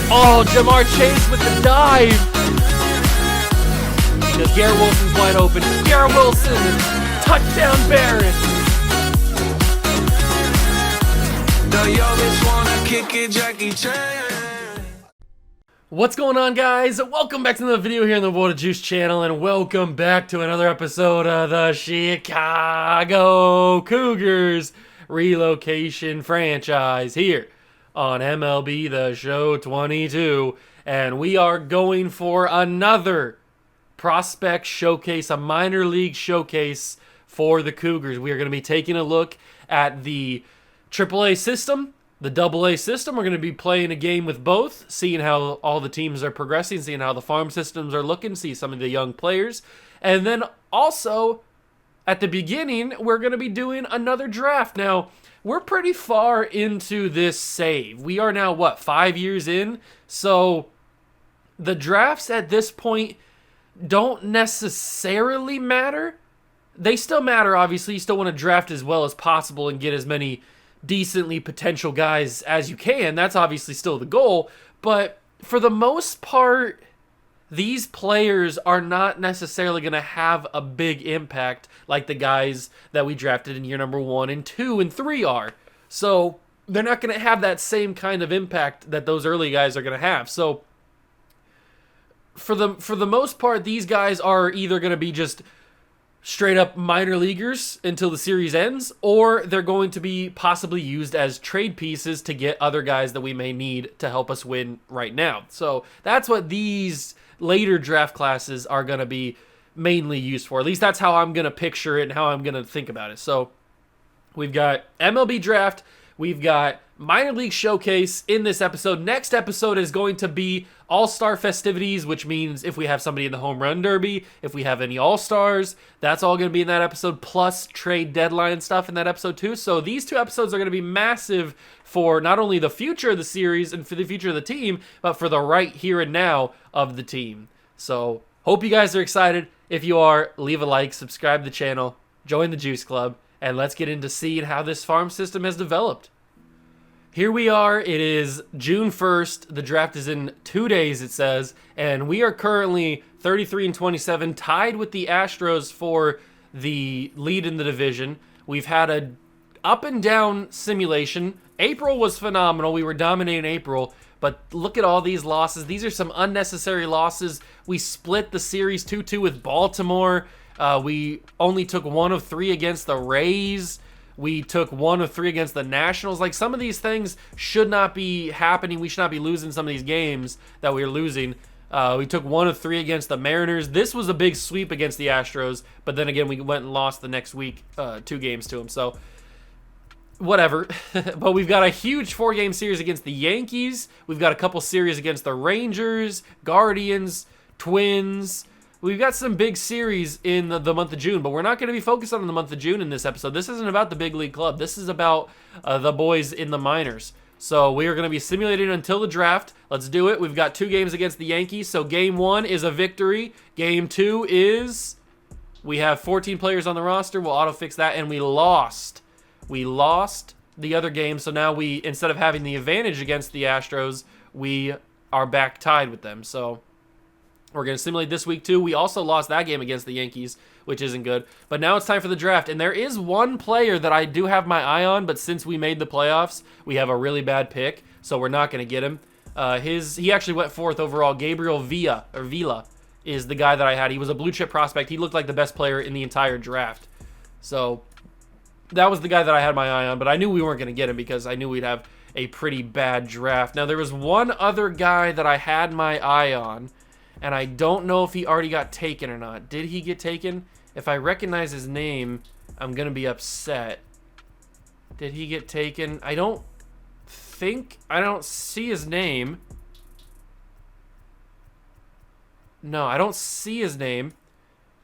Oh, Jamar Chase with the dive. Because Garrett Wilson's wide open. Garrett Wilson, touchdown Barrett. What's going on, guys? Welcome back to another video here on the World of Juice channel, and welcome back to another episode of the Chicago Cougars Relocation franchise here on MLB The Show 22. And we are going for another prospect showcase, a minor league showcase for the Cougars. We are going to be taking a look at the AAA system, the AA system. We're going to be playing a game with both, seeing how all the teams are progressing, seeing how the farm systems are looking, see some of the young players. And then also, at the beginning, we're going to be doing another draft. Now, we're pretty far into this save. We are now, 5 years in? So, the drafts at this point don't necessarily matter. They still matter, obviously. You still want to draft as well as possible and get as many decently potential guys as you can. That's obviously still the goal. But for the most part, these players are not necessarily going to have a big impact like the guys that we drafted in year number 1 and 2 and 3 are. So they're not going to have that same kind of impact that those early guys are going to have. So for the most part, these guys are either going to be just straight up minor leaguers until the series ends, or they're going to be possibly used as trade pieces to get other guys that we may need to help us win right now. So that's what these later draft classes are going to be mainly used for. At least that's how I'm going to picture it and how I'm going to think about it. So we've got MLB draft, we've got minor league showcase in this episode. Next episode is going to be all-star festivities, which means if we have somebody in the home run derby, if we have any all-stars, that's all going to be in that episode, plus trade deadline stuff in that episode too. So these two episodes are going to be massive for not only the future of the series and for the future of the team, but for the right here and now of the team. So hope you guys are excited. If you are, leave a like, subscribe to the channel, join the Juice Club, and let's get into seeing how this farm system has developed. Here we are. It is June 1st. The draft is in 2 days, it says, and we are currently 33-27, tied with the Astros for the lead in the division. We've had a up and down simulation. April was phenomenal. We were dominating April, but look at all these losses. These are some unnecessary losses. We split the series 2-2 with Baltimore. We only took 1 of 3 against the Rays. We took 1 of 3 against the Nationals. Like, some of these things should not be happening. We should not be losing some of these games that we're losing. We took 1 of 3 against the Mariners. This was a big sweep against the Astros, but then again, we went and lost the next week 2 games to them. So, whatever. But we've got a huge 4-game series against the Yankees. We've got a couple series against the Rangers, Guardians, Twins. We've got some big series in the month of June, but we're not going to be focused on the month of June in this episode. This isn't about the big league club. This is about the boys in the minors. So we are going to be simulating until the draft. Let's do it. We've got 2 games against the Yankees. So game 1 is a victory. Game 2 is we have 14 players on the roster. We'll auto-fix that, and we lost. We lost the other game, so now we, instead of having the advantage against the Astros, we are back tied with them. So we're going to simulate this week too. We also lost that game against the Yankees, which isn't good. But now it's time for the draft. And there is one player that I do have my eye on, but since we made the playoffs, we have a really bad pick, so we're not going to get him. He actually went 4th overall. Gabriel Villa is the guy that I had. He was a blue chip prospect. He looked like the best player in the entire draft. So that was the guy that I had my eye on, but I knew we weren't going to get him because I knew we'd have a pretty bad draft. Now, there was one other guy that I had my eye on, and I don't know if he already got taken or not. Did he get taken? If I recognize his name, I'm going to be upset. Did he get taken? I don't see his name. No, I don't see his name.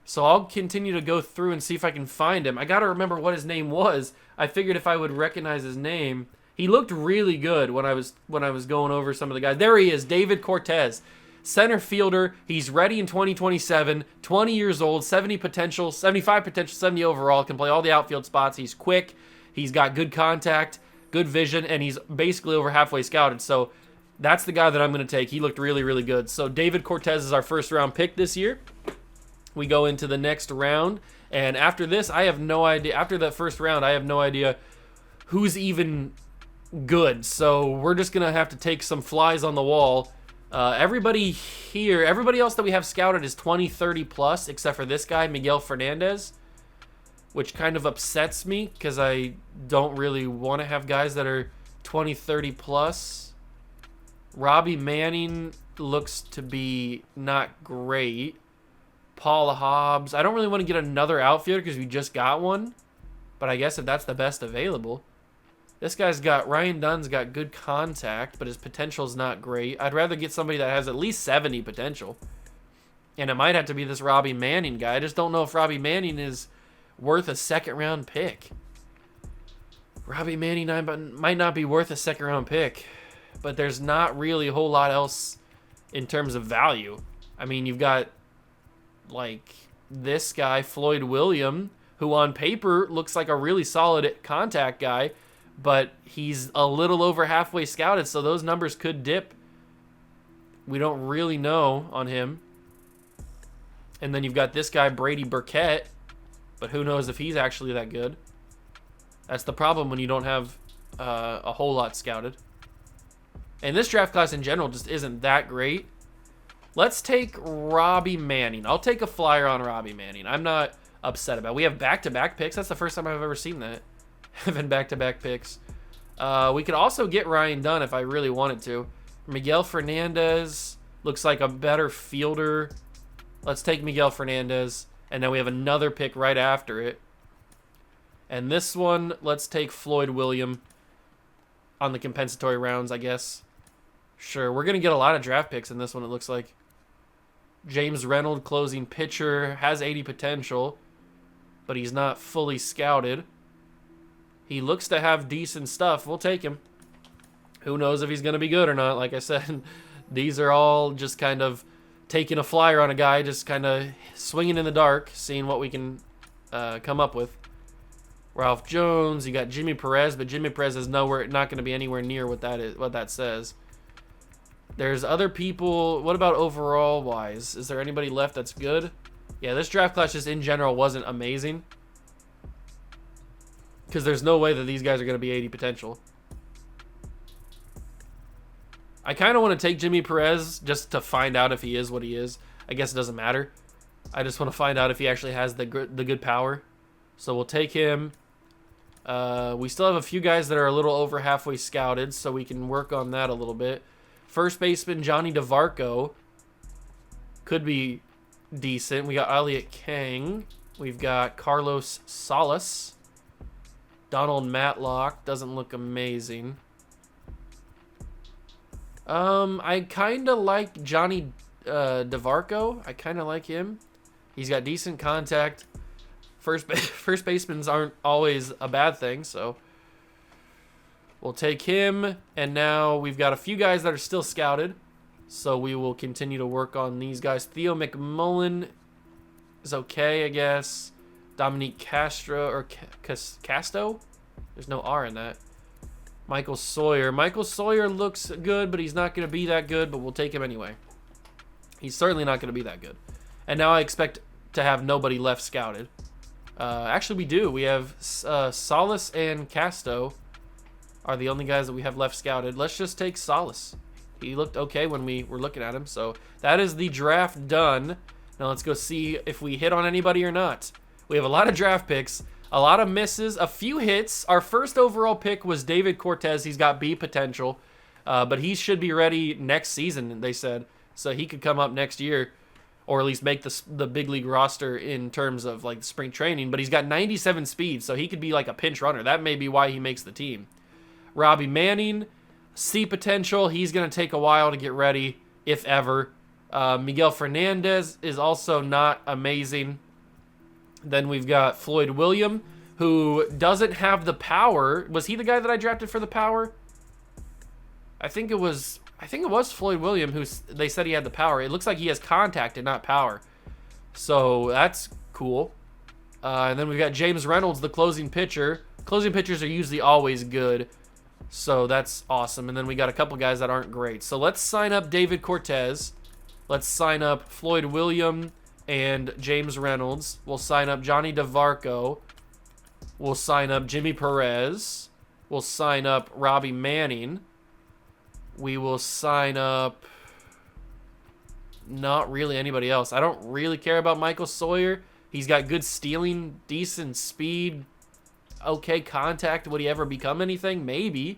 So I'll continue to go through and see if I can find him. I got to remember what his name was. I figured if I would recognize his name. He looked really good when I was going over some of the guys. There he is, David Cortez. Center fielder. He's ready in 2027. 20 years old, 75 potential, 70 overall. Can play all the outfield spots. He's quick. He's got good contact. good vision, and he's basically over halfway scouted. So that's the guy that I'm going to take. He looked really, really good. So David Cortez is our first-round pick this year. We go into the next round, and after this, I have no idea. After that first round, I have no idea who's even good. So we're just going to have to take some flies on the wall. Everybody here, everybody else that we have scouted is 20, 30 plus, except for this guy, Miguel Fernandez, which kind of upsets me because I don't really want to have guys that are 20, 30 plus. Robbie Manning looks to be not great. Paul Hobbs. I don't really want to get another outfielder because we just got one, but I guess if that's the best available. This guy's got, Ryan Dunn's got good contact, but his potential's not great. I'd rather get somebody that has at least 70 potential. And it might have to be this Robbie Manning guy. I just don't know if Robbie Manning is worth a second-round pick. Robbie Manning might not be worth a second-round pick, but there's not really a whole lot else in terms of value. I mean, you've got, like, this guy, Floyd William, who on paper looks like a really solid contact guy, but he's a little over halfway scouted, so those numbers could dip. We don't really know on him. And then you've got this guy, Brady Burkett, but who knows if he's actually that good. That's the problem when you don't have a whole lot scouted. And this draft class in general just isn't that great. Let's take Robbie Manning. I'll take a flyer on Robbie Manning. I'm not upset about it. We have back-to-back picks. That's the first time I've ever seen that. Having back-to-back picks. We could also get Ryan Dunn if I really wanted to. Miguel Fernandez looks like a better fielder. Let's take Miguel Fernandez. And then we have another pick right after it. And this one, let's take Floyd William on the compensatory rounds, I guess. Sure, we're going to get a lot of draft picks in this one, it looks like. James Reynolds, closing pitcher, has 80 potential, but he's not fully scouted. He looks to have decent stuff. We'll take him. Who knows if he's going to be good or not? Like I said, these are all just kind of taking a flyer on a guy, just kind of swinging in the dark, seeing what we can come up with. Ralph Jones, you got Jimmy Perez, but Jimmy Perez is not going to be anywhere near what that says. There's other people. What about overall wise? Is there anybody left that's good? Yeah, this draft class just in general wasn't amazing. Because there's no way that these guys are going to be 80 potential. I kind of want to take Jimmy Perez just to find out if he is what he is. I guess it doesn't matter. I just want to find out if he actually has the good power. So we'll take him. We still have a few guys that are a little over halfway scouted, so we can work on that a little bit. First baseman Johnny DeVarco could be decent. We got Elliott Kang. We've got Carlos Salas. Donald Matlock doesn't look amazing. I kind of like Johnny DeVarco. I kind of like him. He's got decent contact. First basemans aren't always a bad thing, so we'll take him. And now we've got a few guys that are still scouted, so we will continue to work on these guys. Theo McMullen is okay, I guess. Dominique Castro or Casto? There's no R in that. Michael Sawyer. Michael Sawyer looks good, but he's not going to be that good, but we'll take him anyway. He's certainly not going to be that good. And now I expect to have nobody left scouted. Actually, we do. We have Salas and Casto are the only guys that we have left scouted. Let's just take Salas. He looked okay when we were looking at him. So that is the draft done. Now let's go see if we hit on anybody or not. We have a lot of draft picks, a lot of misses, a few hits. Our first overall pick was David Cortez. He's got B potential, but he should be ready next season, they said. So he could come up next year, or at least make the big league roster in terms of like spring training. But he's got 97 speed, so he could be like a pinch runner. That may be why he makes the team. Robbie Manning, C potential. He's going to take a while to get ready, if ever. Miguel Fernandez is also not amazing. Then we've got Floyd William, who doesn't have the power. Was he the guy that I drafted for the power? I think it was Floyd William who they said he had the power. It looks like he has contact and not power. So that's cool. And then we've got James Reynolds, the closing pitcher. Closing pitchers are usually always good. So that's awesome. And then we got a couple guys that aren't great. So let's sign up David Cortez. Let's sign up Floyd William and James Reynolds. We'll sign up Johnny DeVarco. We'll sign up Jimmy Perez. We'll sign up Robbie Manning. We will sign up not really anybody else. I don't really care about Michael Sawyer. He's got good stealing, decent speed, okay contact. Would he ever become anything? Maybe.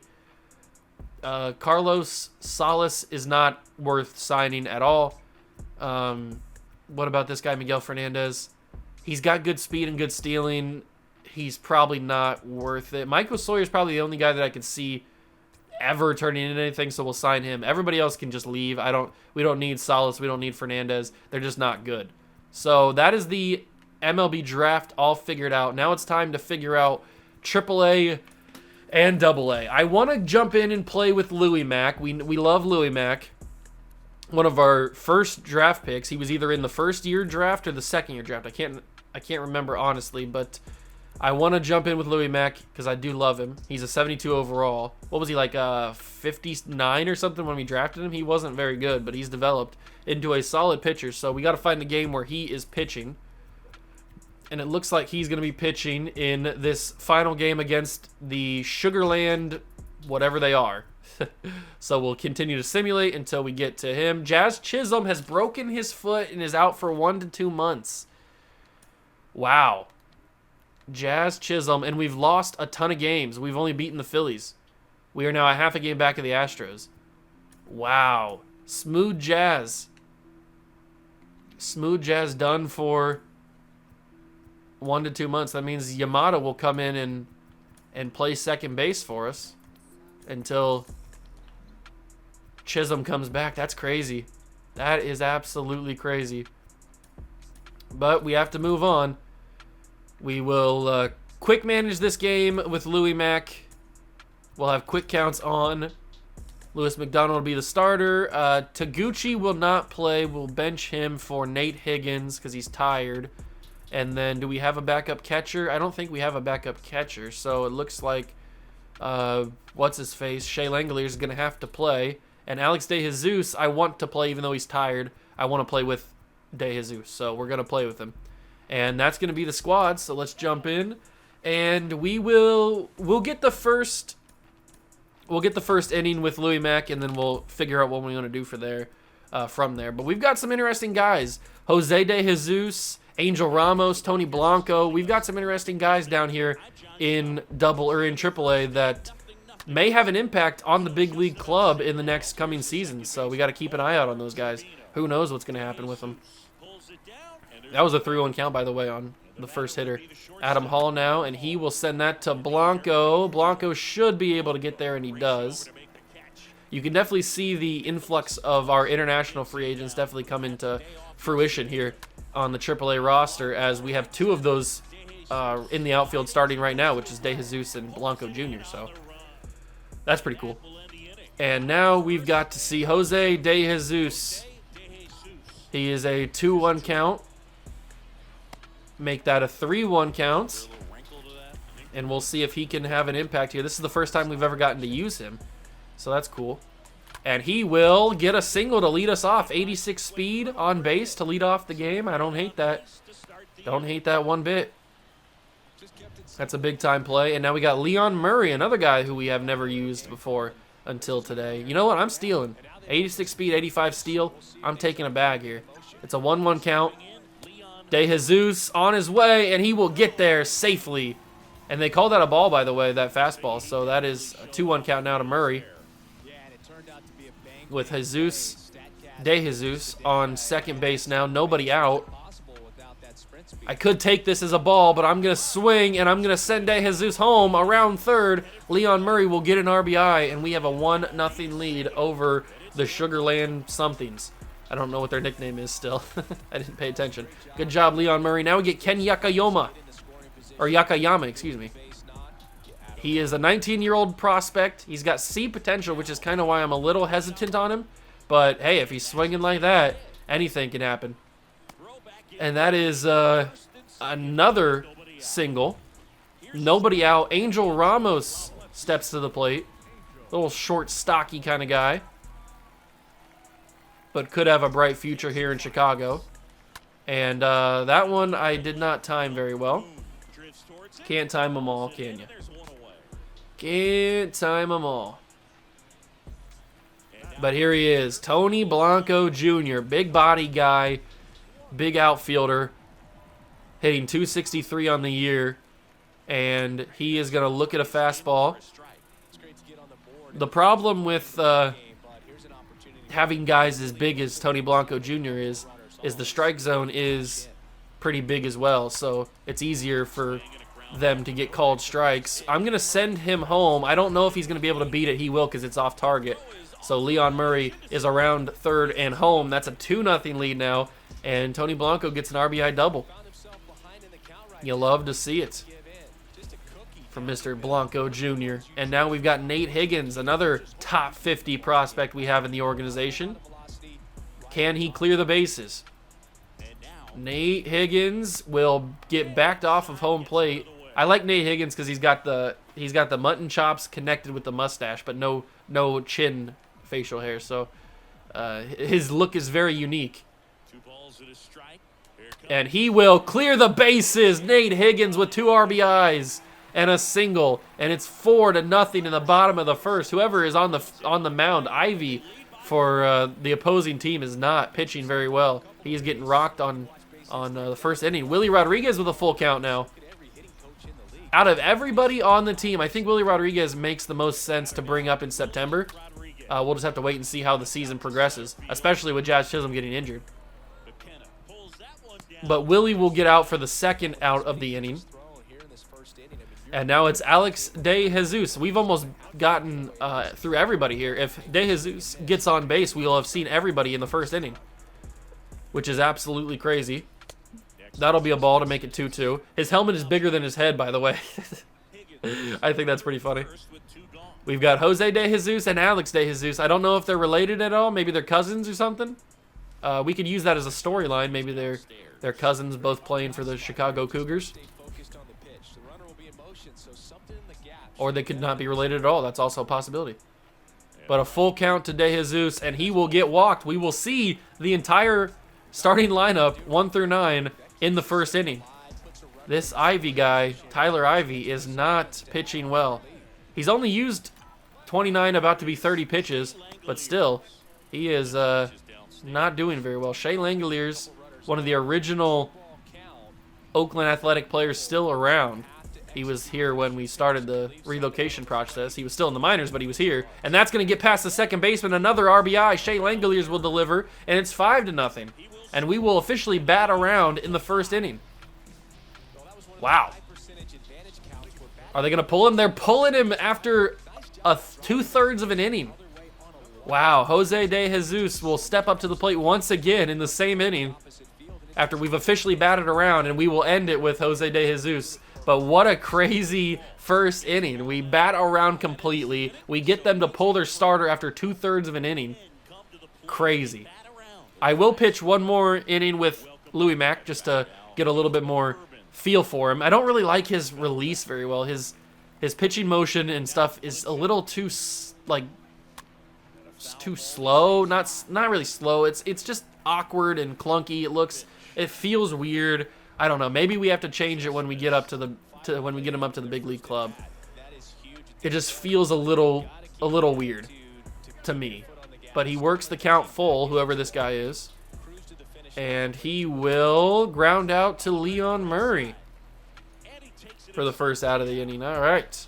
Carlos Salas is not worth signing at all. What about this guy, Miguel Fernandez? He's got good speed and good stealing. He's probably not worth it. Michael Sawyer is probably the only guy that I could see ever turning into anything, so we'll sign him. Everybody else can just leave. We don't need Salas. We don't need Fernandez. They're just not good. So that is the MLB draft all figured out. Now it's time to figure out AAA and AA. I want to jump in and play with Louis Mack. We love Louis Mack. One of our first draft picks. He was either in the first year draft or the second year draft. I can't remember honestly, but I want to jump in with Louis Mack because I do love him. He's a 72 overall. What was he, like 59 or something when we drafted him? He wasn't very good, but he's developed into a solid pitcher. So we got to find a game where he is pitching. And it looks like he's going to be pitching in this final game against the Sugarland, whatever they are. So we'll continue to simulate until we get to him. Jazz Chisholm has broken his foot and is out for 1 to 2 months. Wow. Jazz Chisholm, and we've lost a ton of games. We've only beaten the Phillies. We are now a half a game back of the Astros. Wow. Smooth Jazz. Smooth Jazz done for 1 to 2 months. That means Yamada will come in and play second base for us until Chisholm comes back. That's crazy. That is absolutely crazy. But we have to move on. We will quick manage this game with Louis Mack. We'll have quick counts on. Lewis McDonald will be the starter. Taguchi will not play. We'll bench him for Nate Higgins because he's tired. And then do we have a backup catcher? I don't think we have a backup catcher. So it looks like, what's-his-face, Shea Langoliers is going to have to play. And Alex De Jesus, I want to play even though he's tired. I want to play with De Jesus. So we're going to play with him. And that's going to be the squad, so let's jump in. And we'll get the first inning with Louis Mack, and then we'll figure out what we want to do from there. But we've got some interesting guys. Jose De Jesus, Angel Ramos, Tony Blanco. We've got some interesting guys down here in AAA that may have an impact on the big league club in the next coming season. So we got to keep an eye out on those guys. Who knows what's going to happen with them. That was a 3-1 count, by the way, on the first hitter. Adam Hall now, and he will send that to Blanco. Blanco should be able to get there, and he does. You can definitely see the influx of our international free agents definitely come into fruition here on the AAA roster, as we have 2 of those in the outfield starting right now, which is De Jesus and Blanco Jr., so that's pretty cool. And now we've got to see Jose De Jesus. He is a 2-1 count. Make that a 3-1 count. And we'll see if he can have an impact here. This is the first time we've ever gotten to use him. So that's cool. And he will get a single to lead us off. 86 speed on base to lead off the game. I don't hate that. Don't hate that one bit. That's a big-time play. And now we got Leon Murray, another guy who we have never used before until today. You know what? I'm stealing. 86 speed, 85 steal. I'm taking a bag here. It's a 1-1 count. De Jesus on his way, and he will get there safely. And they call that a ball, by the way, that fastball. So that is a 2-1 count now to Murray. With Jesus, De Jesus on second base now. Nobody out. I could take this as a ball, but I'm going to swing, and I'm going to send De Jesus home around third. Leon Murray will get an RBI, and we have a 1-0 lead over the Sugarland somethings. I don't know what their nickname is still. I didn't pay attention. Good job, Leon Murray. Now we get Ken Yakayama. Or Yakayama, excuse me. He is a 19-year-old prospect. He's got C potential, which is kind of why I'm a little hesitant on him. But, hey, if he's swinging like that, anything can happen. And that is another single. Nobody out. Angel Ramos steps to the plate. Little short, stocky kind of guy. But could have a bright future here in Chicago. And that one I did not time very well. Can't time them all, can you? Can't time them all. But here he is, Tony Blanco Jr., big body guy, big outfielder, hitting 263 on the year, and he is going to look at a fastball. The problem with having guys as big as Tony Blanco Jr. is the strike zone is pretty big as well, so it's easier for them to get called strikes. I'm going to send him home. I don't know if he's going to be able to beat it. He will because it's off target. So Leon Murray is around third and home. That's a 2-0 lead now, and Tony Blanco gets an RBI double. You love to see it from Mr. Blanco Jr. And now we've got Nate Higgins, another top 50 prospect we have in the organization. Can he clear the bases? Nate Higgins will get backed off of home plate. I like Nate Higgins because he's got the mutton chops connected with the mustache, but no chin facial hair. So his look is very unique. And he will clear the bases. Nate Higgins with 2 RBIs and a single, and it's 4-0 in the bottom of the first. Whoever is on the mound, Ivy, for the opposing team, is not pitching very well. He's getting rocked on the first inning. Willie Rodriguez with a full count now. Out of everybody on the team, I think Willie Rodriguez makes the most sense to bring up in September. We'll just have to wait and see how the season progresses, especially with Jazz Chisholm getting injured. But Willie will get out for the second out of the inning. And now it's Alex De Jesus. We've almost gotten through everybody here. If De Jesus gets on base, we'll have seen everybody in the first inning, which is absolutely crazy. That'll be a ball to make it 2-2. His helmet is bigger than his head, by the way. I think that's pretty funny. We've got Jose De Jesus and Alex De Jesus. I don't know if they're related at all. Maybe they're cousins or something. We could use that as a storyline. Maybe they're cousins, both playing for the Chicago Cougars. Or they could not be related at all. That's also a possibility. But a full count to De Jesus, and he will get walked. We will see the entire starting lineup, 1 through 9, in the first inning. This Ivy guy, Tyler Ivy, is not pitching well. He's only used 29, about to be 30 pitches, but still, he is not doing very well. Shea Langoliers, one of the original Oakland Athletic players still around. He was here when we started the relocation process. He was still in the minors, but he was here. And that's going to get past the second baseman. Another RBI. Shea Langoliers will deliver, and it's 5-0. And we will officially bat around in the first inning. Wow. Are they going to pull him? They're pulling him after 2/3 of an inning. Wow. Jose De Jesus will step up to the plate once again in the same inning after we've officially batted around, and we will end it with Jose De Jesus. But what a crazy first inning. We bat around completely. We get them to pull their starter after 2/3 of an inning. Crazy. I will pitch one more inning with Louis Mack just to get a little bit more feel for him. I don't really like his release very well. His pitching motion and stuff is a little too too slow. Not really slow. It's just awkward and clunky. It feels weird. I don't know. Maybe we have to change it when we get up when we get him up to the big league club. It just feels a little weird to me. But he works the count full, whoever this guy is. And he will ground out to Leon Murray for the first out of the inning. All right.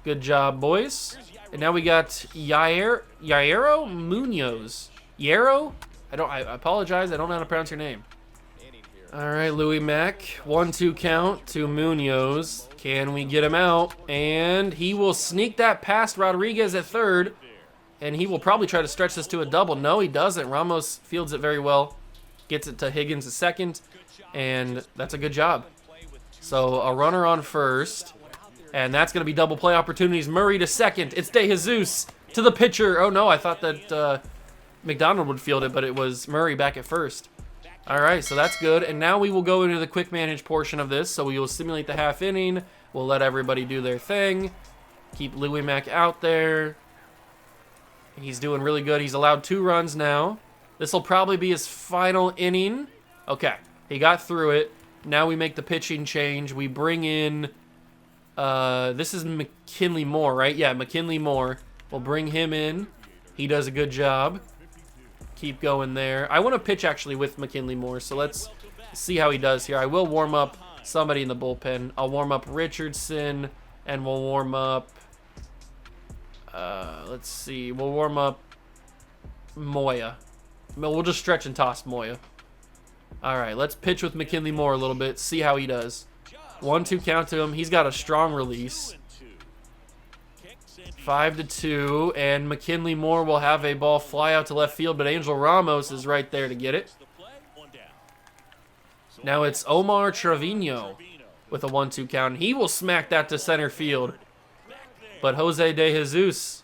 Good job, boys. And now we got Yairo Munoz. Yairo? I apologize. I don't know how to pronounce your name. All right, Louis Mack. 1-2 count to Munoz. Can we get him out? And he will sneak that past Rodriguez at third. And he will probably try to stretch this to a double. No, he doesn't. Ramos fields it very well. Gets it to Higgins at second. And that's a good job. So a runner on first. And that's going to be double play opportunities. Murray to second. It's De Jesus to the pitcher. Oh, no, I thought that McDonald would field it, but it was Murray back at first. All right, so that's good. And now we will go into the quick manage portion of this. So we will simulate the half inning. We'll let everybody do their thing. Keep Louis Mack out there. He's doing really good. He's allowed 2 runs now. This will probably be his final inning. Okay, he got through it. Now we make the pitching change. We bring in, this is McKinley Moore, right? Yeah, McKinley Moore. We'll bring him in. He does a good job. Keep going there. I want to pitch actually with McKinley Moore, so let's see how he does here. I will warm up somebody in the bullpen. I'll warm up Richardson, and we'll warm up, let's see, we'll warm up Moya. We'll just stretch and toss Moya. All right, let's pitch with McKinley Moore a little bit, see how he does. 1-2 count to him. He's got a strong release. 5-2, and McKinley Moore will have a ball fly out to left field, but Angel Ramos is right there to get it. Now it's Omar Trevino with a 1-2 count. He will smack that to center field, but Jose De Jesus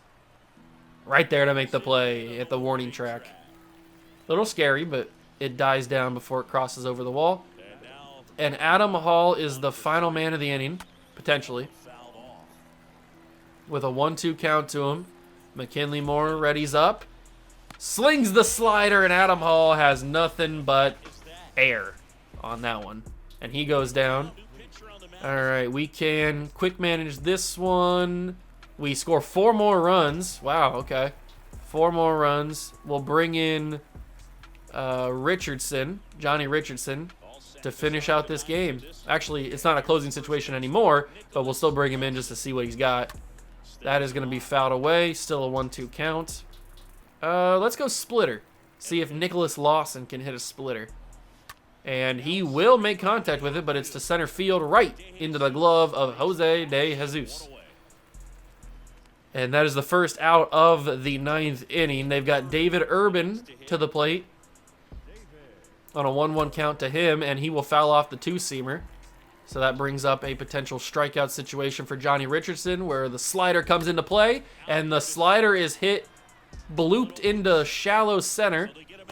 right there to make the play at the warning track. A little scary, but it dies down before it crosses over the wall. And Adam Hall is the final man of the inning, potentially, with a 1-2 count to him. McKinley Moore readies up, slings the slider, and Adam Hall has nothing but air on that one. And he goes down. All right, we can quick manage this one. We score 4 more runs. Wow, okay. 4 more runs. We'll bring in Richardson, Johnny Richardson, to finish out this game. Actually, it's not a closing situation anymore, but we'll still bring him in just to see what he's got. That is going to be fouled away. Still a 1-2 count. Let's go splitter. See if Nicholas Lawson can hit a splitter. And he will make contact with it, but it's to center field right into the glove of Jose De Jesus. And that is the first out of the 9th inning. They've got David Urban to the plate on a 1-1 count to him, and he will foul off the 2-seamer. So that brings up a potential strikeout situation for Johnny Richardson, where the slider comes into play, and the slider is hit, blooped into shallow center,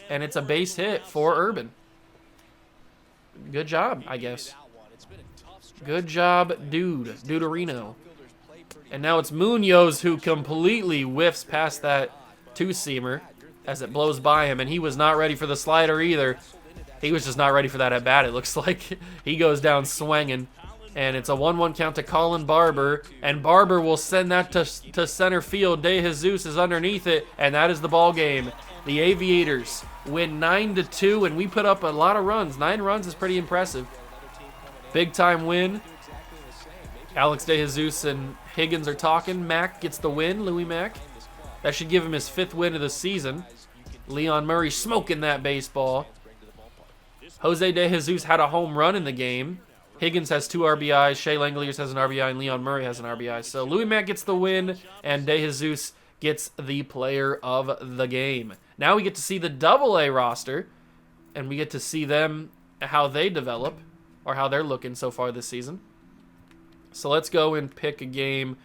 and it's a base hit for Urban. Good job, I guess. Good job, Duderino. And now it's Munoz who completely whiffs past that 2-seamer as it blows by him, and he was not ready for the slider either. He was just not ready for that at bat, it looks like. He goes down swinging, and it's a 1-1 count to Colin Barber, and Barber will send that to center field. De Jesus is underneath it, and that is the ball game. The Aviators win 9-2, and we put up a lot of runs. 9 runs is pretty impressive. Big time win. Alex De Jesus and Higgins are talking. Mack gets the win, Louis Mack. That should give him his 5th win of the season. Leon Murray smoking that baseball. Jose De Jesus had a home run in the game. Higgins has 2 RBIs. Shea Langeliers has an RBI, and Leon Murray has an RBI. So Louis Mack gets the win, and De Jesus gets the player of the game. Now we get to see the AA roster, and we get to see them, how they develop, or how they're looking so far this season. So let's go and pick a game.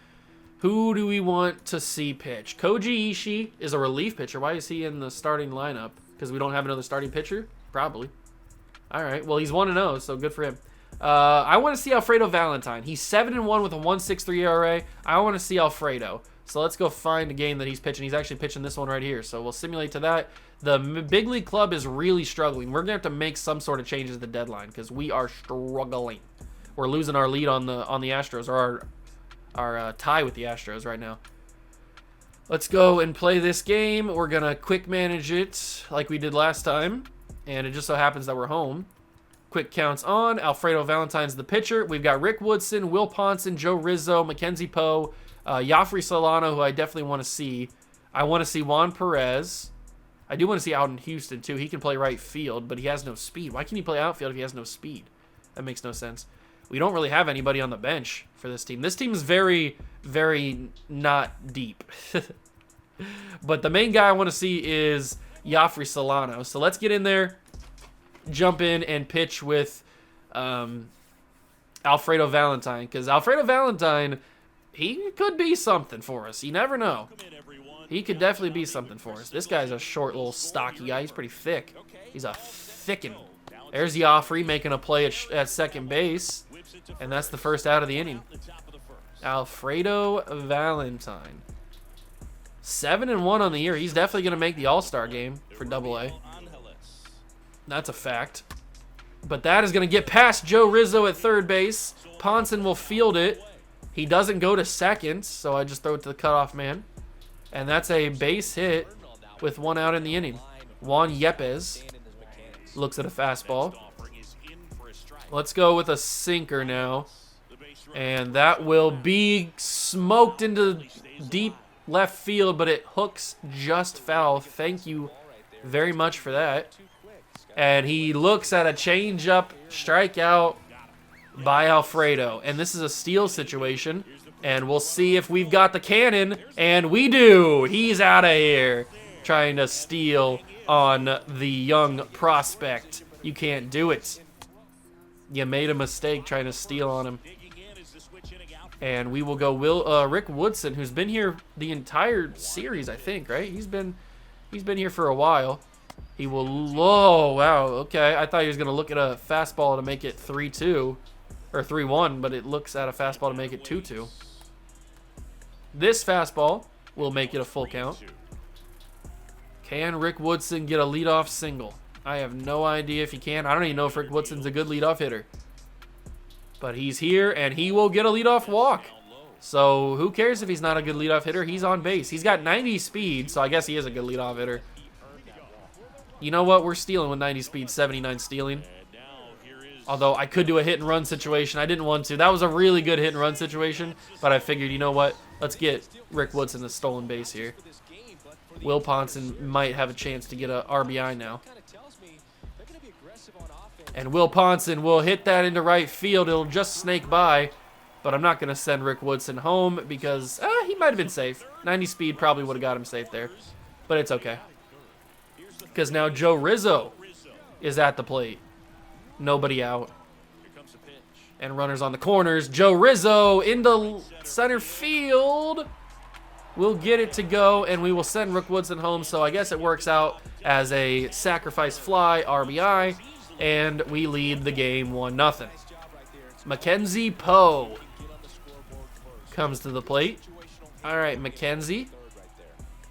Who do we want to see pitch? Koji Ishii is a relief pitcher. Why is he in the starting lineup? Because we don't have another starting pitcher? Probably. All right. Well, he's 1-0, so good for him. I want to see Alfredo Valentine. He's 7-1 with a 1.63 ERA. I want to see Alfredo. So let's go find a game that he's pitching. He's actually pitching this one right here. So we'll simulate to that. The big league club is really struggling. We're going to have to make some sort of changes at the deadline because we are struggling. We're losing our lead on the Astros, or our tie with the Astros right now. Let's go and play this game. We're going to quick manage it like we did last time. And it just so happens that we're home. Quick counts on. Alfredo Valentine's the pitcher. We've got Rick Woodson, Will Ponson, Joe Rizzo, Mackenzie Poe, Yafri Solano, who I definitely want to see. I want to see Juan Perez. I do want to see Alden Houston, too. He can play right field, but he has no speed. Why can he play outfield if he has no speed? That makes no sense. We don't really have anybody on the bench for this team. This team is very, very not deep. But the main guy I want to see is Yafri Solano. So let's get in there, jump in, and pitch with Alfredo Valentine. Because Alfredo Valentine, he could be something for us. You never know. He could definitely be something for us. This guy's a short, little, stocky guy. He's pretty thick. He's a thickin'. There's Yafri making a play at second base. And that's the first out of the inning. Alfredo Valentine. 7-1 on the year. He's definitely going to make the All-Star game for Double-A. That's a fact. But that is going to get past Joe Rizzo at third base. Ponson will field it. He doesn't go to second, so I just throw it to the cutoff man. And that's a base hit with 1 out in the inning. Juan Yepes looks at a fastball. Let's go with a sinker now. And that will be smoked into deep left field, but it hooks just foul. Thank you very much for that. And he looks at a changeup strikeout by Alfredo. And this is a steal situation. And we'll see if we've got the cannon. And we do. He's out of here. Trying to steal on the young prospect. You can't do it. You made a mistake trying to steal on him. And we will go Rick Woodson, who's been here the entire series, I think, right? He's been here for a while. He will, oh, wow, okay. I thought he was going to look at a fastball to make it 3-2, or 3-1, but it looks at a fastball to make it 2-2. This fastball will make it a full count. Can Rick Woodson get a leadoff single? I have no idea if he can. I don't even know if Rick Woodson's a good leadoff hitter. But he's here, and he will get a leadoff walk. So who cares if he's not a good leadoff hitter? He's on base. He's got 90 speed, so I guess he is a good leadoff hitter. You know what? We're stealing with 90 speed, 79 stealing. Although I could do a hit and run situation. I didn't want to. That was a really good hit and run situation, but I figured, you know what? Let's get Rick Woodson a stolen base here. Will Ponson might have a chance to get a RBI now. And Will Ponson will hit that into right field. It'll just snake by, but I'm not going to send Rick Woodson home because he might have been safe. 90 speed probably would have got him safe there, but it's okay. Because now Joe Rizzo is at the plate. Nobody out. And runners on the corners. Joe Rizzo into center field. We'll get it to go, and we will send Rick Woodson home. So I guess it works out as a sacrifice fly RBI, and we lead the game 1-0. Mackenzie Poe comes to the plate. All right, Mackenzie,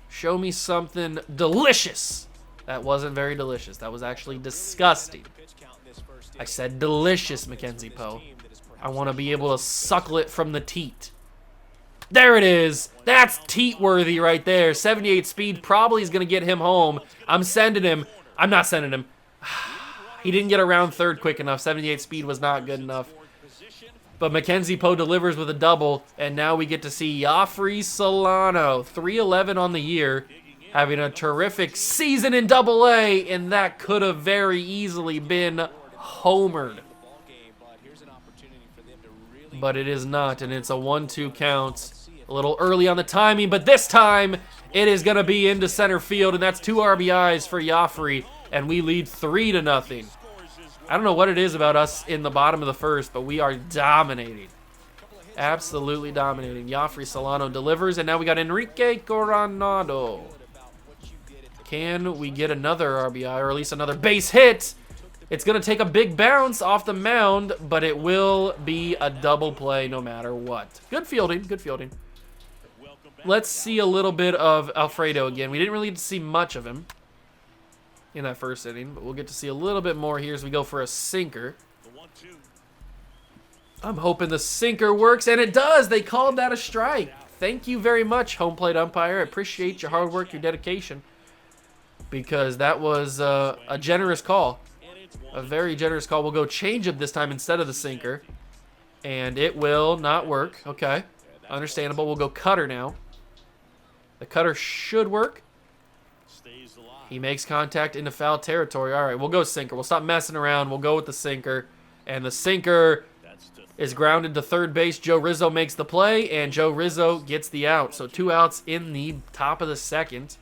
show me something delicious. That wasn't very delicious. That was actually disgusting. I said delicious, Mackenzie Poe. I want to be able to suckle it from the teat. There it is. That's teat-worthy right there. 78 speed probably is going to get him home. I'm sending him. I'm not sending him. He didn't get around third quick enough. 78 speed was not good enough. But Mackenzie Poe delivers with a double, and now we get to see Joffrey Solano, 311 on the year, having a terrific season in Double-A, and that could have very easily been homered. But it is not, and it's a 1-2 count. A little early on the timing, but this time it is going to be into center field, and that's 2 RBIs for Joffrey, and we lead 3-0. I don't know what it is about us in the bottom of the first, but we are dominating. Absolutely dominating. Joffrey Solano delivers, and now we got Enrique Coronado. Can we get another RBI, or at least another base hit? It's going to take a big bounce off the mound, but it will be a double play no matter what. Good fielding, good fielding. Let's see a little bit of Alfredo again. We didn't really get to see much of him in that first inning, but we'll get to see a little bit more here as we go for a sinker. I'm hoping the sinker works, and it does. They called that a strike. Thank you very much, home plate umpire. I appreciate your hard work, your dedication, because that was a generous call. A very generous call. We'll go changeup this time instead of the sinker, and it will not work. Okay, understandable. We'll go cutter now. The cutter should work. He makes contact into foul territory. All right, we'll go sinker. We'll stop messing around. We'll go with the sinker, and the sinker is grounded to third base. Joe Rizzo makes the play, and Joe Rizzo gets the out. So 2 outs in the top of the second.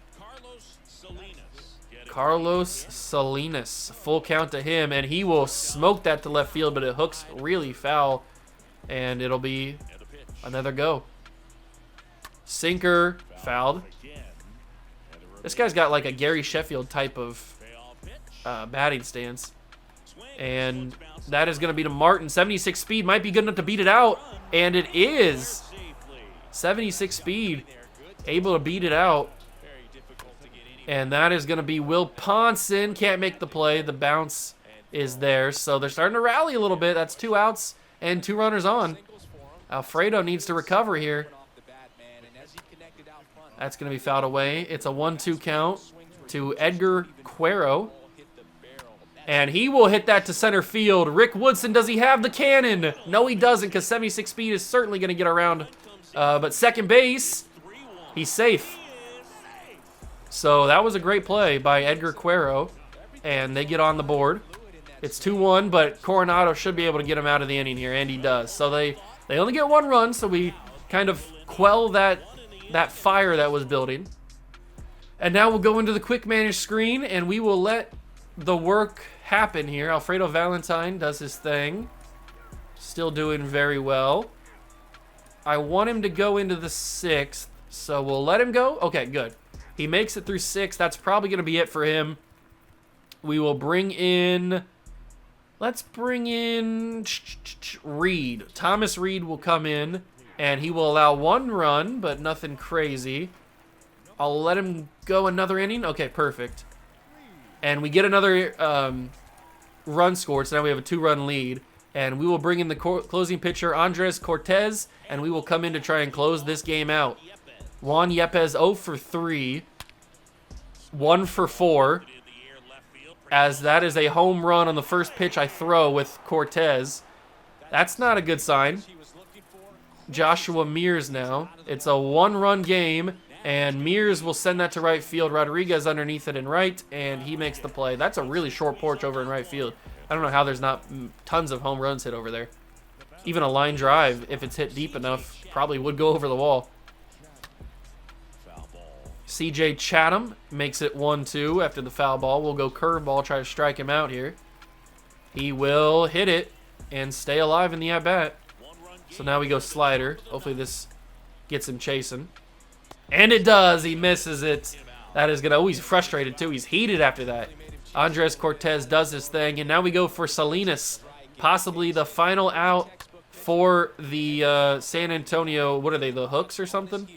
Carlos Salinas, full count to him, and he will smoke that to left field, but it hooks really foul, and it'll be another go. Sinker fouled. This guy's got like a Gary Sheffield type of batting stance, and that is going to be to Martin. 76 speed might be good enough to beat it out, and it is. 76 speed able to beat it out. And that is going to be Will Ponson. Can't make the play. The bounce is there. So they're starting to rally a little bit. That's 2 outs and 2 runners on. Alfredo needs to recover here. That's going to be fouled away. It's a 1-2 count to Edgar Cuero. And he will hit that to center field. Rick Woodson, does he have the cannon? No, he doesn't, because 76 speed is certainly going to get around. But second base, he's safe. So that was a great play by Edgar Cuero. And they get on the board. It's 2-1, but Coronado should be able to get him out of the inning here, and he does. So they only get 1 run, so we kind of quell that fire that was building. And now we'll go into the quick manage screen, and we will let the work happen here. Alfredo Valentine does his thing. Still doing very well. I want him to go into the 6th, so we'll let him go. Okay, good. He makes it through 6. That's probably going to be it for him. We will bring in... Let's bring in Reed. Thomas Reed will come in, and he will allow 1 run, but nothing crazy. I'll let him go another inning. Okay, perfect. And we get another run scored, so now we have a 2-run lead. And we will bring in the closing pitcher, Andres Cortez, and we will come in to try and close this game out. Juan Yepes 0 for 3, 1 for 4. As that is a home run on the first pitch I throw with Cortez. That's not a good sign. Joshua Mears now. It's a 1-run game, and Mears will send that to right field. Rodriguez underneath it in right, and he makes the play. That's a really short porch over in right field. I don't know how there's not tons of home runs hit over there. Even a line drive, if it's hit deep enough, probably would go over the wall. CJ Chatham makes it 1-2 after the foul ball. We'll go curveball, try to strike him out here. He will hit it and stay alive in the at-bat. So now we go slider. Hopefully this gets him chasing. And it does. He misses it. That is going to... Oh, he's frustrated too. He's heated after that. Andres Cortez does his thing. And now we go for Salinas. Possibly the final out for the San Antonio... What are they, the Hooks or something?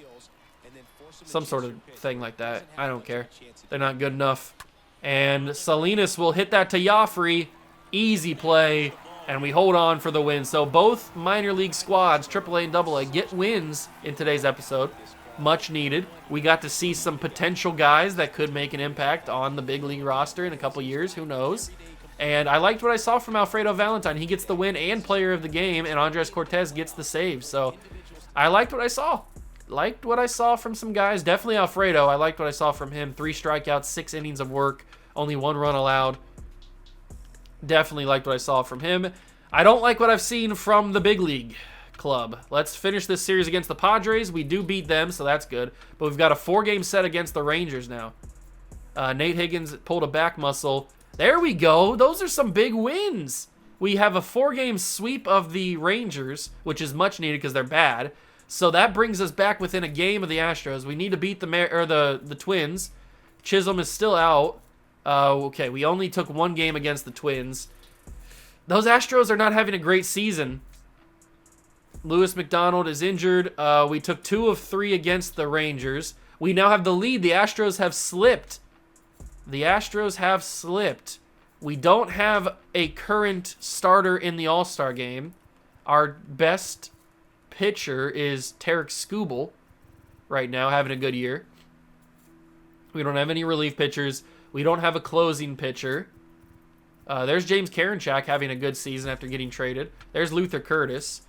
Some sort of thing like that. I don't care. They're not good enough. And Salinas will hit that to Joffrey. Easy play. And we hold on for the win. So both minor league squads, AAA and AA, get wins in today's episode. Much needed. We got to see some potential guys that could make an impact on the big league roster in a couple years. Who knows? And I liked what I saw from Alfredo Valentine. He gets the win and player of the game, and Andres Cortez gets the save. So I liked what I saw. Liked what I saw from some guys. Definitely Alfredo. I liked what I saw from him. 3 strikeouts, 6 innings of work, only 1 run allowed. Definitely liked what I saw from him. I don't like what I've seen from the big league club. Let's finish this series against the Padres. We do beat them, so that's good. But we've got a 4-game set against the Rangers now. Nate Higgins pulled a back muscle. There we go. Those are some big wins. We have a 4-game sweep of the Rangers, which is much needed because they're bad. So that brings us back within a game of the Astros. We need to beat the Twins. Chisholm is still out. Okay, we only took 1 game against the Twins. Those Astros are not having a great season. Lewis McDonald is injured. We took 2 of 3 against the Rangers. We now have the lead. The Astros have slipped. The Astros have slipped. We don't have a current starter in the All-Star game. Our best pitcher is Tarek Skubal right now, having a good year. We don't have any relief pitchers. We don't have a closing pitcher. There's James Karinchak having a good season after getting traded. There's Luther Curtis.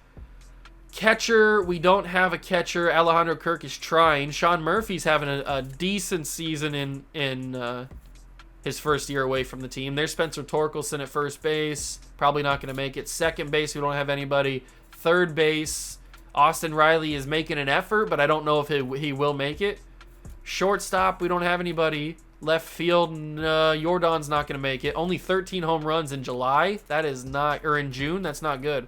Catcher, we don't have a catcher. Alejandro Kirk is trying. Sean Murphy's having a decent season in his first year away from the team. There's Spencer Torkelson at first base. Probably not going to make it. Second base, we don't have anybody. Third base, Austin Riley is making an effort, but I don't know if he will make it. Shortstop, we don't have anybody. Left field, Jordan's not going to make it. Only 13 home runs in July. That is not, or in June, that's not good.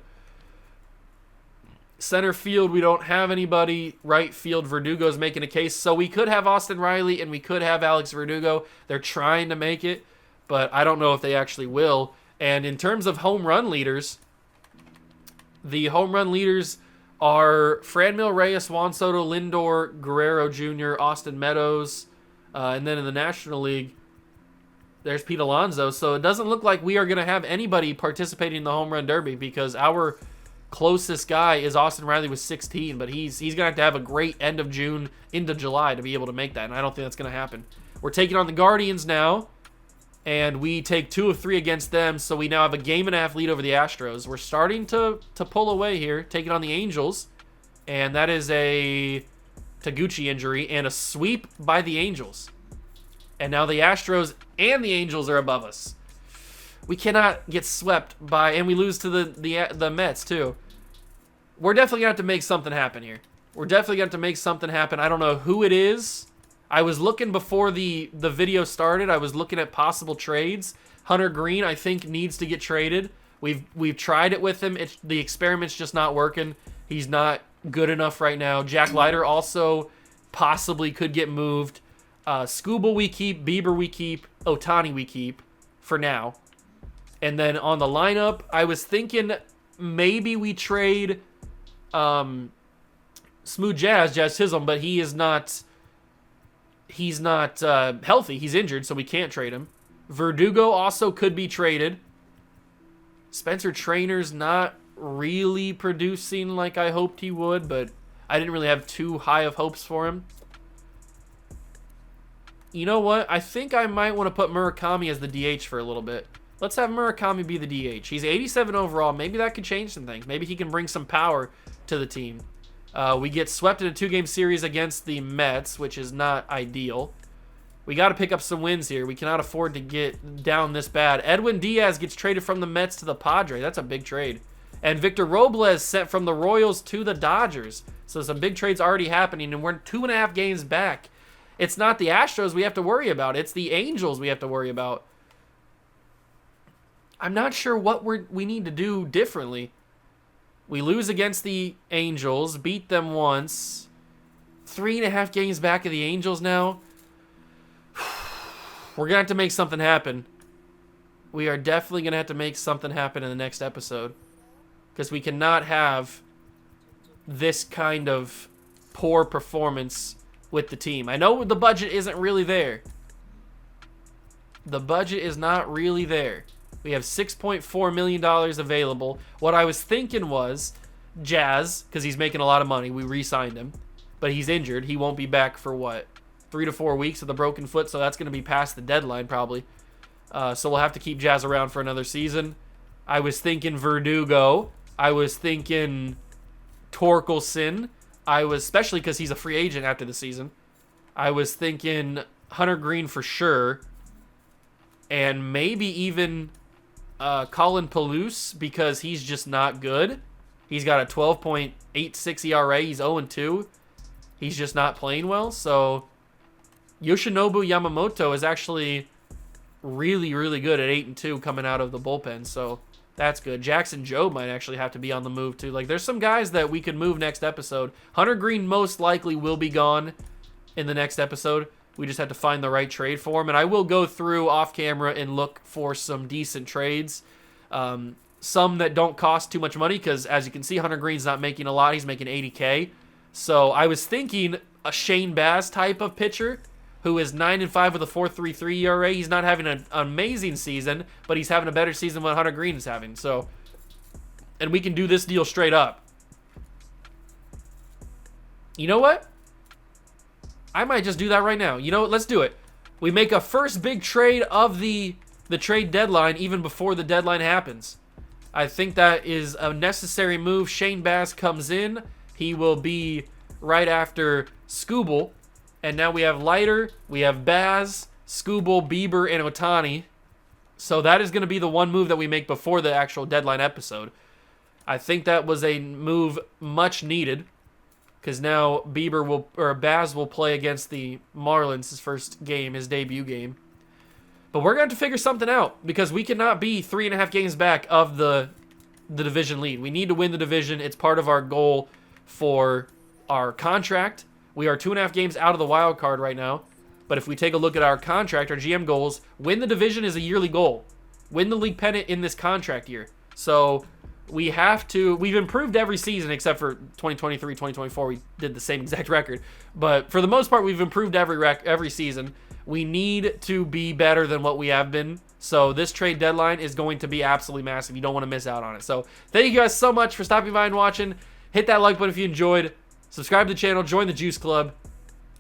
Center field, we don't have anybody. Right field, Verdugo's making a case. So we could have Austin Riley and we could have Alex Verdugo. They're trying to make it, but I don't know if they actually will. And in terms of home run leaders, the home run leaders are Franmil Reyes, Juan Soto, Lindor, Guerrero Jr., Austin Meadows, and then in the National League, there's Pete Alonso. So it doesn't look like we are going to have anybody participating in the home run derby because our closest guy is Austin Riley with 16, but he's going to have a great end of June into July to be able to make that, and I don't think that's going to happen. We're taking on the Guardians now, and we take 2 of 3 against them, so we now have a game-and-a-half lead over the Astros. We're starting to pull away here, taking on the Angels, and that is a Taguchi injury and a sweep by the Angels. And now the Astros and the Angels are above us. We cannot get swept by, and we lose to the Mets too. We're definitely going to have to make something happen here. We're definitely going to have to make something happen. I don't know who it is. I was looking before the video started. I was looking at possible trades. Hunter Green, I think, needs to get traded. We've tried it with him. The experiment's just not working. He's not good enough right now. Jack Leiter also possibly could get moved. Skubal we keep. Bieber we keep. Ohtani we keep for now. And then on the lineup, I was thinking maybe we trade Smooth Jazz Chisholm, but he's not healthy. He's injured, so we can't trade him. Verdugo also could be traded. Spencer Trainor's not really producing like I hoped he would, but I didn't really have too high of hopes for him. You know what? I think I might want to put Murakami as the DH for a little bit. Let's have Murakami be the DH. He's 87 overall. Maybe that could change some things. Maybe he can bring some power to the team. We get swept in a 2-game series against the Mets, which is not ideal. We got to pick up some wins here. We cannot afford to get down this bad. Edwin Diaz gets traded from the Mets to the Padres. That's a big trade. And Victor Robles sent from the Royals to the Dodgers. So some big trades already happening, and we're 2.5 games back. It's not the Astros we have to worry about. It's the Angels we have to worry about. I'm not sure what we need to do differently. We lose against the Angels, beat them once. 3.5 games back of the Angels now. We're going to have to make something happen. We are definitely going to have to make something happen in the next episode. Because we cannot have this kind of poor performance with the team. I know the budget isn't really there. The budget is not really there. We have $6.4 million available. What I was thinking was Jazz, because he's making a lot of money. We re-signed him. But he's injured. He won't be back for what? 3 to 4 weeks with a broken foot, so that's going to be past the deadline probably. So we'll have to keep Jazz around for another season. I was thinking Verdugo. I was thinking Torkelson. Especially because he's a free agent after the season. I was thinking Hunter Green for sure. And maybe even Colin Palouse, because he's just not good. He's got a 12.86 ERA. He's 0-2. He's just not playing well. So Yoshinobu Yamamoto is actually really, really good at 8-2 coming out of the bullpen. So that's good. Jackson Jobe might actually have to be on the move too. Like, there's some guys that we could move next episode. Hunter Green most likely will be gone in the next episode. We just have to find the right trade for him. And I will go through off camera and look for some decent trades. Some that don't cost too much money, because as you can see, Hunter Green's not making a lot. He's making $80K. So I was thinking a Shane Baz type of pitcher who is 9-5 with a 4.33 ERA. He's not having an amazing season, but he's having a better season than Hunter Green is having. So, and we can do this deal straight up. You know what? I might just do that right now. You know what? Let's do it. We make a first big trade of the trade deadline even before the deadline happens. I think that is a necessary move. Shane Baz comes in. He will be right after Skubal. And now we have Leiter, we have Baz, Skubal, Bieber, and Ohtani. So that is going to be the one move that we make before the actual deadline episode. I think that was a move much needed, because now Baz will play against the Marlins his first game, his debut game. But we're going to have to figure something out, because we cannot be 3.5 games back of the division lead. We need to win the division. It's part of our goal for our contract. We are 2.5 games out of the wild card right now. But if we take a look at our contract, our GM goals, win the division is a yearly goal. Win the league pennant in this contract year. So we've improved every season except for 2023, 2024. We did the same exact record. But for the most part, we've improved every season. We need to be better than what we have been. So this trade deadline is going to be absolutely massive. You don't want to miss out on it. So thank you guys so much for stopping by and watching. Hit that like button if you enjoyed. Subscribe to the channel. Join the Juice Club.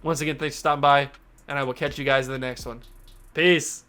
Once again, thanks for stopping by. And I will catch you guys in the next one. Peace.